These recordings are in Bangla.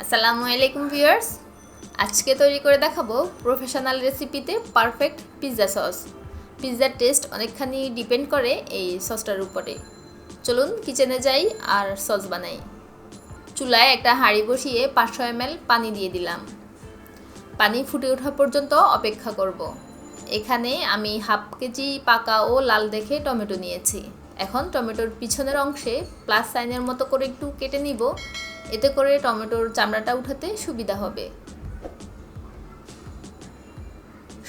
আসসালামু আলাইকুম ভিউয়ার্স, আজকে তৈরি করে দেখাবো প্রফেশনাল রেসিপিতে পারফেক্ট পিৎজা সস। পিৎজার টেস্ট অনেকখানি ডিপেন্ড করে এই সসটার উপরে। চলুন কিচেনে যাই আর সস বানাই। চুলায় একটা হাঁড়ি বসিয়ে 500 ml পানি দিয়ে দিলাম। পানি ফুটে ওঠা পর্যন্ত অপেক্ষা করব। এখানে আমি হাফ কেজি পাকা ও লাল দেখে টমেটো নিয়েছি। এখন টমেটোর পিছনের অংশে প্লাস সাইনের মতো করে একটু কেটে নিব, এতে করে টমেটোর চামড়াটা উঠাতে সুবিধা হবে।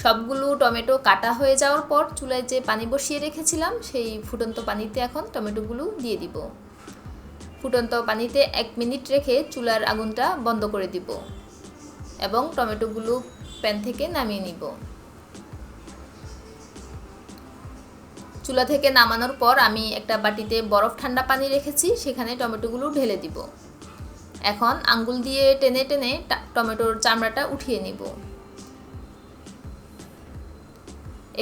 সবগুলো টমেটো কাটা হয়ে যাওয়ার পর চুলায় যে পানি বসিয়ে রেখেছিলাম সেই ফুটন্ত পানিতে এখন টমেটোগুলো দিয়ে দিব। ফুটন্ত পানিতে 1 মিনিট রেখে চুলার আগুনটা বন্ধ করে দিব এবং টমেটোগুলো প্যান থেকে নামিয়ে নিব। চুলা থেকে নামানোর পর আমি একটা বাটিতে বরফ ঠান্ডা পানি রেখেছি, সেখানে টমেটোগুলো ঢেলে দিব। এখন আঙ্গুল দিয়ে টেনে টেনে টমেটোর চামড়াটা উঠিয়ে নিব।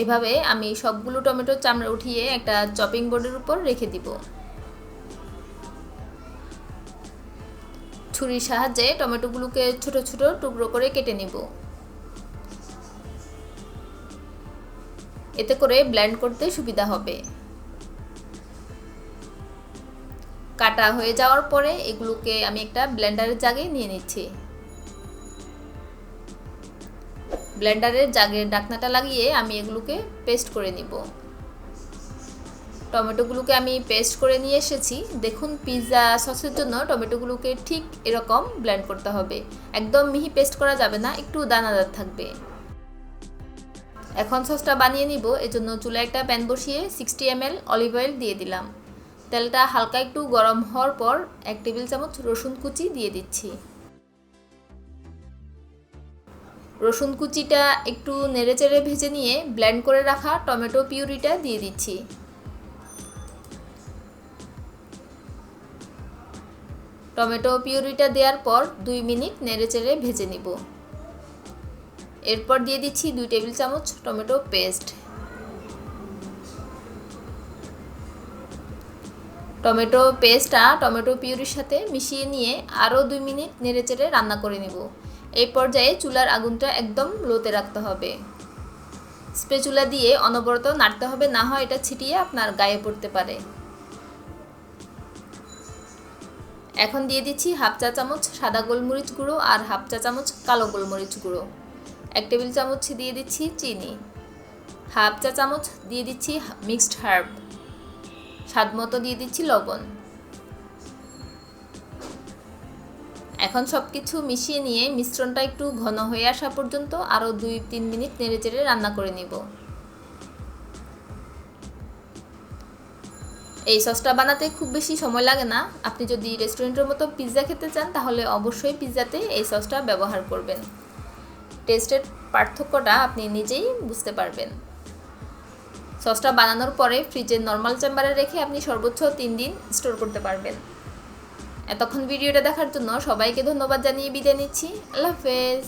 এভাবে আমি সবগুলো টমেটোর চামড়া উঠিয়ে একটা চপিং বোর্ডের উপর রেখে দিব। ছুরির সাহায্যে টমেটোগুলোকে ছোট ছোট টুকরো করে কেটে নিব। এতে করে ব্লেন্ড করতে সুবিধা হবে। কাটা হয়ে যাওয়ার পরে এগুলোকে আমি একটা ব্লেন্ডারের জাগে নিয়ে নিচ্ছি। ব্লেন্ডারের জাগের ঢাকনাটা লাগিয়ে আমি এগুলোকে পেস্ট করে নিব। টমেটোগুলোকে আমি পেস্ট করে নিয়ে এসেছি। দেখুন, পিৎজা সসের জন্য টমেটোগুলোকে ঠিক এরকম ব্লেন্ড করতে হবে। একদম মিহি পেস্ট করা যাবে না, একটু দানাদার থাকবে। এখন সসটা বানিয়ে নিব। এজন্য চুলায় একটা প্যান বসিয়ে 60 ml অলিভ অয়েল দিয়ে দিলাম। তেলটা হালকা একটু গরম হওয়ার পর 1 টেবিল চামচ রসুন কুচি দিয়ে দিচ্ছি। রসুন কুচিটা একটু নেড়েচেড়ে ভেজে নিয়ে ব্লেন্ড করে রাখা টমেটো পিউরিটা দিয়ে দিচ্ছি। টমেটো পিউরিটা দেওয়ার পর 2 মিনিট নেড়েচেড়ে ভেজে নিব। এরপর দিয়ে দিচ্ছি 2 টেবিল চামচ টমেটো পেস্ট। টমেটো পেস্টটা টমেটো পিউরির সাথে মিশিয়ে নিয়ে আরও 2 মিনিট নেড়েচেড়ে রান্না করে নেব। এই পর্যায়ে চুলার আগুনটা একদম লোতে রাখতে হবে। স্প্যাচুলা দিয়ে অনবরত নাড়তে হবে, না হয় এটা ছিটিয়ে আপনার গায়ে পড়তে পারে। এখন দিয়ে দিচ্ছি হাফ চা চামচ সাদা গোলমরিচ গুঁড়ো আর হাফ চা চামচ কালো গোলমরিচ গুঁড়ো। 1 টেবিল চামচ দিয়ে দিচ্ছি চিনি। হাফ চা চামচ দিয়ে দিচ্ছি মিক্সড হার্ব। স্বাদ মতো দিয়ে দিচ্ছি লবণ। এখন সব কিছু মিশিয়ে নিয়ে মিশ্রণটা একটু ঘন হয়ে আসা পর্যন্ত আরও 2-3 মিনিট নেড়েচেড়ে রান্না করে নিব। এই সসটা বানাতে খুব বেশি সময় লাগে না। আপনি যদি রেস্টুরেন্টের মতো পিৎজা খেতে চান তাহলে অবশ্যই পিৎজাতে এই সসটা ব্যবহার করবেন। টেস্টের পার্থক্যটা আপনি নিজেই বুঝতে পারবেন। সসটা বানানোর পরে ফ্রিজের নর্মাল চেম্বারে রেখে আপনি সর্বোচ্চ 3 দিন স্টোর করতে পারবেন। এতক্ষণ ভিডিওটা দেখার জন্য সবাইকে ধন্যবাদ জানিয়ে বিদায় নিচ্ছি। আল্লাহ হাফেজ।